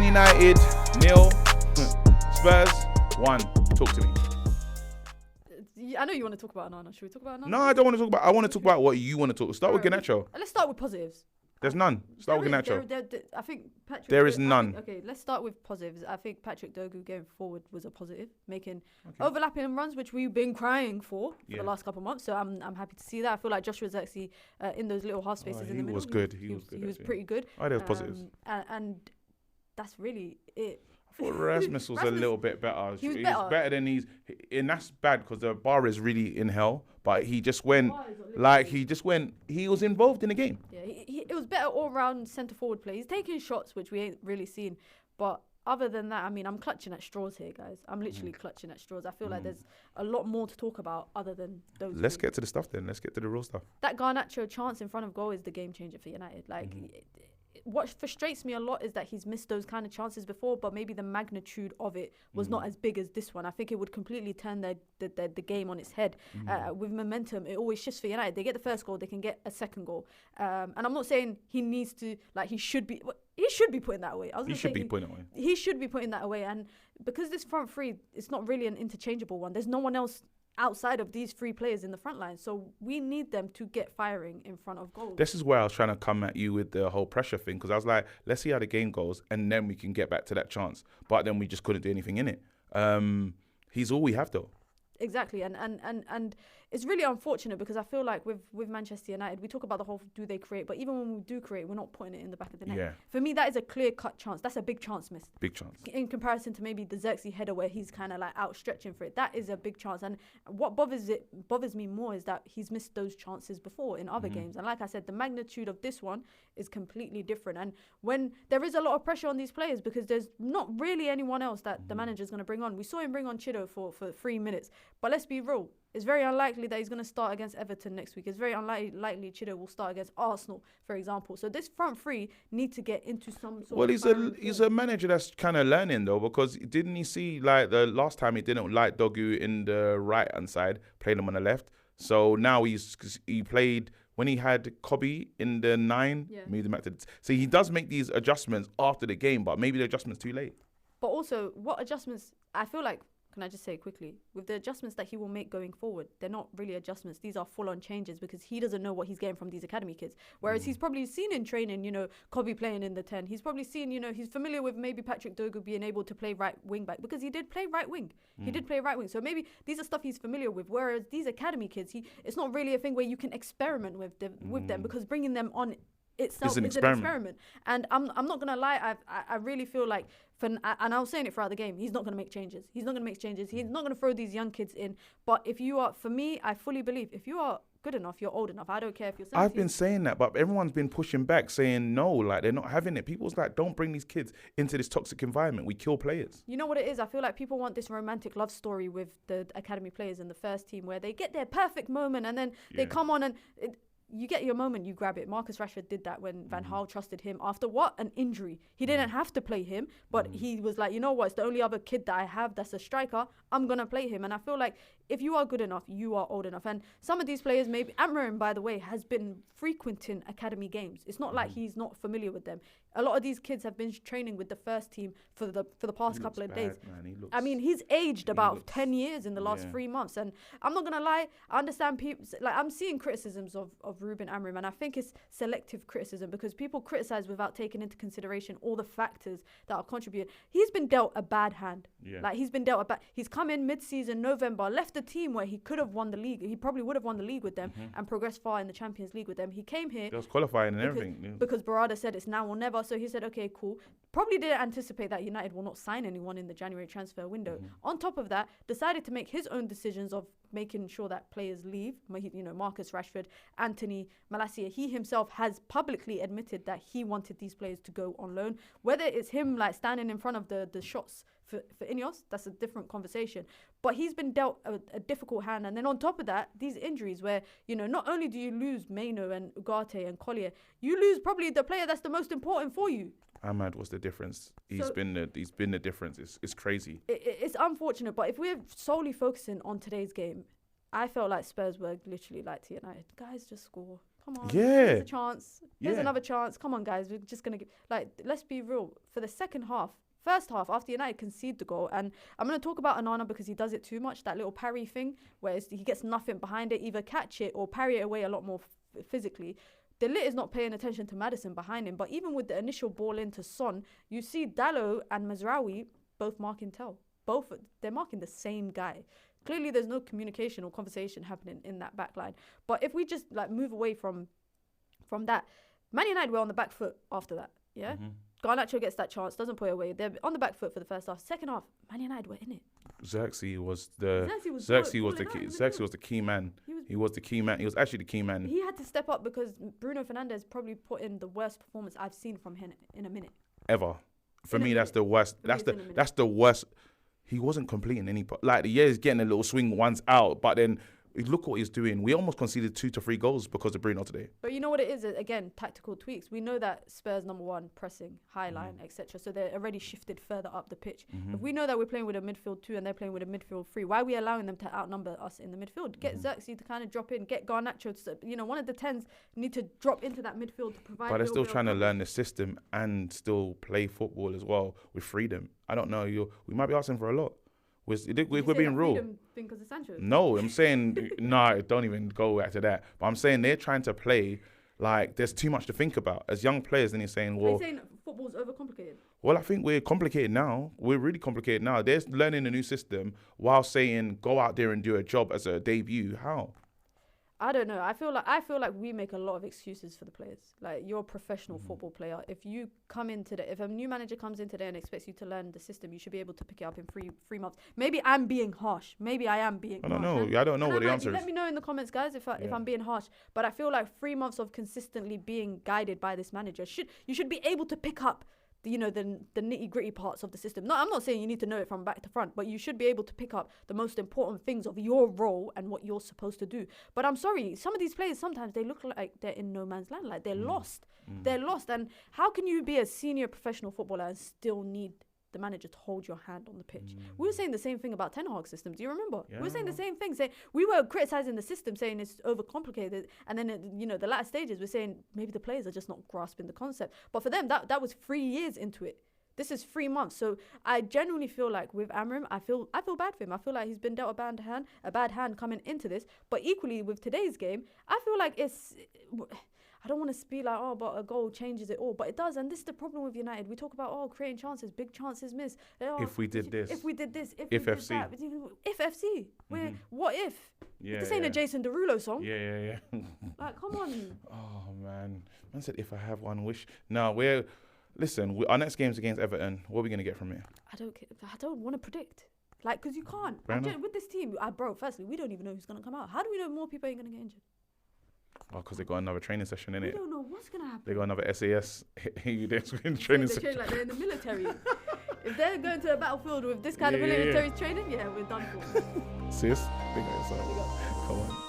United 0, Spurs 1. Talk to me. I know you want to talk about Onana. Should we talk about Onana? No, I don't want to talk about. I want to talk about what you want to talk. Start with Garnacho. Let's start with positives. There's none. Start with Garnacho. I think Patrick. There is none. Okay, let's start with positives. I think Patrick Dogu going forward was a positive, making overlapping runs, which we've been crying for the last couple of months. So I'm happy to see that. I feel like Josh was actually in those little half spaces in the middle. He was good. He was pretty good. Oh, there was positives. And that's really it. I thought Rasmus was a little bit better. He was better than and that's bad because the bar is really in hell. But he just went, he was involved in the game. Yeah, it was better all round centre forward play. He's taking shots, which we ain't really seen. But other than that, I mean, I'm clutching at straws here, guys. I'm literally clutching at straws. I feel like there's a lot more to talk about other than those. Let's get to the stuff then. Let's get to the real stuff. That Garnacho chance in front of goal is the game changer for United. Like, what frustrates me a lot is that he's missed those kind of chances before, but maybe the magnitude of it was not as big as this one. I think it would completely turn the game on its head. With momentum, it always shifts for United. They get the first goal, they can get a second goal. And I'm not saying he needs to, like, he should be putting that away. He should be putting that away. And because this front three, it's not really an interchangeable one. There's no one else outside of these three players in the front line. So we need them to get firing in front of goals. This is where I was trying to come at you with the whole pressure thing, because I was like, let's see how the game goes and then we can get back to that chance. But then we just couldn't do anything in it. He's all we have though. Exactly, and it's really unfortunate because I feel like with Manchester United, we talk about the whole do they create, but even when we do create, we're not putting it in the back of the net. Yeah. For me, that is a clear-cut chance. That's a big chance missed. Big chance. In comparison to maybe the Xerxes header where he's kind of like outstretching for it. That is a big chance. And what bothers me more is that he's missed those chances before in other games. And like I said, the magnitude of this one is completely different. And when there is a lot of pressure on these players because there's not really anyone else that the manager's going to bring on. We saw him bring on Chido for 3 minutes. But let's be real. It's very unlikely that he's going to start against Everton next week. It's very unlikely Chido will start against Arsenal, for example. So this front three need to get into some sort of... he's a manager that's kind of learning, though, because didn't he see, like, the last time he didn't like Dogu in the right-hand side, played him on the left. So now he played... When he had Kobe in the 9, moved him back to... So he does make these adjustments after the game, but maybe the adjustment's too late. But also, what adjustments... I feel like... Can I just say quickly, with the adjustments that he will make going forward, they're not really adjustments. These are full-on changes because he doesn't know what he's getting from these academy kids. Whereas he's probably seen in training, Kobe playing in the 10. He's probably seen, he's familiar with maybe Patrick Dogu being able to play right wing back because he did play right wing. He did play right wing. So maybe these are stuff he's familiar with. Whereas these academy kids, it's not really a thing where you can experiment with them because bringing them on itself is an experiment. And I'm not gonna lie, I really feel like and I was saying it throughout the game, he's not gonna make changes. He's not gonna throw these young kids in. But if you are, for me, I fully believe if you are good enough, you're old enough. I don't care if you're 17. I've been saying that, but everyone's been pushing back, saying no, like they're not having it. People's like, don't bring these kids into this toxic environment. We kill players. You know what it is? I feel like people want this romantic love story with the academy players in the first team where they get their perfect moment and then they come on and... You get your moment, you grab it. Marcus Rashford did that when Van Gaal trusted him after an injury. He didn't have to play him, but he was like, you know what, it's the only other kid that I have that's a striker. I'm going to play him. And I feel like if you are good enough, you are old enough. And some of these players, maybe Amorim, by the way, has been frequenting academy games. It's not like he's not familiar with them. A lot of these kids have been training with the first team for the past couple of days. Man. He's aged about 10 years in the last 3 months. And I'm not going to lie, I understand people, like I'm seeing criticisms of Ruben Amorim, and I think it's selective criticism because people criticize without taking into consideration all the factors that are contributing. He's been dealt a bad hand. He's come in mid-season, November, left a team where he could have won the league. He probably would have won the league with them and progressed far in the Champions League with them. He came here. There was qualifying and everything. Because Barada said it's now or never. So he said, okay, cool. Probably didn't anticipate that United will not sign anyone in the January transfer window. On top of that, decided to make his own decisions of making sure that players leave. Marcus Rashford, Anthony, Malacia. He himself has publicly admitted that he wanted these players to go on loan. Whether it's him like standing in front of the shots for Ineos, that's a different conversation. But he's been dealt a difficult hand. And then on top of that, these injuries where, not only do you lose Maino and Ugarte and Collier, you lose probably the player that's the most important for you. Ahmad was the difference. He's been the difference. It's crazy. It's unfortunate, but if we're solely focusing on today's game, I felt like Spurs were literally like to United. Guys, just score. come on. Yeah. Here's a chance. Here's Yeah. another chance. Come on, guys. We're just going to let's be real. For the first half, after United concede the goal, and I'm going to talk about Onana because he does it too much, that little parry thing, where he gets nothing behind it, either catch it or parry it away a lot more physically. De Ligt is not paying attention to Maddison behind him, but even with the initial ball into Son, you see Dalot and Mazraoui both marking Tel. They're marking the same guy. Clearly, there's no communication or conversation happening in that back line. But if we just move away from that, Man United were on the back foot after that, yeah? Mm-hmm. Garnacho gets that chance, doesn't put it away. They're on the back foot for the first half. Second half, Man United were in it. Xerxes was the key man. He was the key man. He was actually the key man. He had to step up because Bruno Fernandes probably put in the worst performance I've seen from him in a minute. Ever. For me, that's the worst. That's the worst. He wasn't completing any. He's getting a little swing once out, but then look what he's doing. We almost conceded 2 to 3 goals because of Bruno today. But you know what it is? Again, tactical tweaks. We know that Spurs number one, pressing, high line, etc. So they're already shifted further up the pitch. Mm-hmm. If we know that we're playing with a midfield 2 and they're playing with a midfield 3, why are we allowing them to outnumber us in the midfield? Get Xerxes to kind of drop in, get Garnacho to, one of the 10s need to drop into that midfield to provide. But they're still trying to learn the system and still play football as well with freedom. I don't know. We might be asking for a lot. We're being real. Because of Sancho? No, I'm saying no. Don't even go back to that. But I'm saying they're trying to play like there's too much to think about as young players. And he's saying, well, are you saying football's overcomplicated? Well, I think we're complicated now. We're really complicated now. They're learning a new system while saying go out there and do a job as a debut. How? I don't know. I feel like we make a lot of excuses for the players. Like, you're a professional football player. If you come in today, if a new manager comes in today and expects you to learn the system, you should be able to pick it up in three months. Maybe I'm being harsh. Maybe I am being harsh. I don't know what the answer is. Let me know in the comments, guys, if I'm being harsh. But I feel like 3 months of consistently being guided by this manager you should be able to pick up the nitty-gritty parts of the system. No, I'm not saying you need to know it from back to front, but you should be able to pick up the most important things of your role and what you're supposed to do. But I'm sorry, some of these players, sometimes they look like they're in no man's land, like they're lost. They're lost. And how can you be a senior professional footballer and still need the manager to hold your hand on the pitch? We were saying the same thing about Ten Hag's system. Do you remember? Yeah. We were saying the same thing. We were criticizing the system, saying it's overcomplicated. And then, the latter stages, we're saying maybe the players are just not grasping the concept. But for them, that was 3 years into it. This is 3 months. So I genuinely feel like with Amorim, I feel bad for him. I feel like he's been dealt a bad hand coming into this. But equally with today's game, I feel like I don't want to be like, but a goal changes it all. But it does. And this is the problem with United. We talk about, creating chances, big chances missed. If we did this. If we did this. If we FC. did that. If FC. What if? Yeah, this ain't a Jason Derulo song. Yeah. Like, come on. Oh, man. Man said, if I have one wish. No, listen, our next game's against Everton. What are we going to get from here? I don't want to predict. Like, because you can't. With this team, firstly, we don't even know who's going to come out. How do we know more people ain't going to get injured? Oh, because they got another training session, innit? We don't know what's going to happen. They got another SAS training session. Like they're in the military. If they're going to a battlefield with this kind of military training, we're done for. Sis, think of yourself. Come on.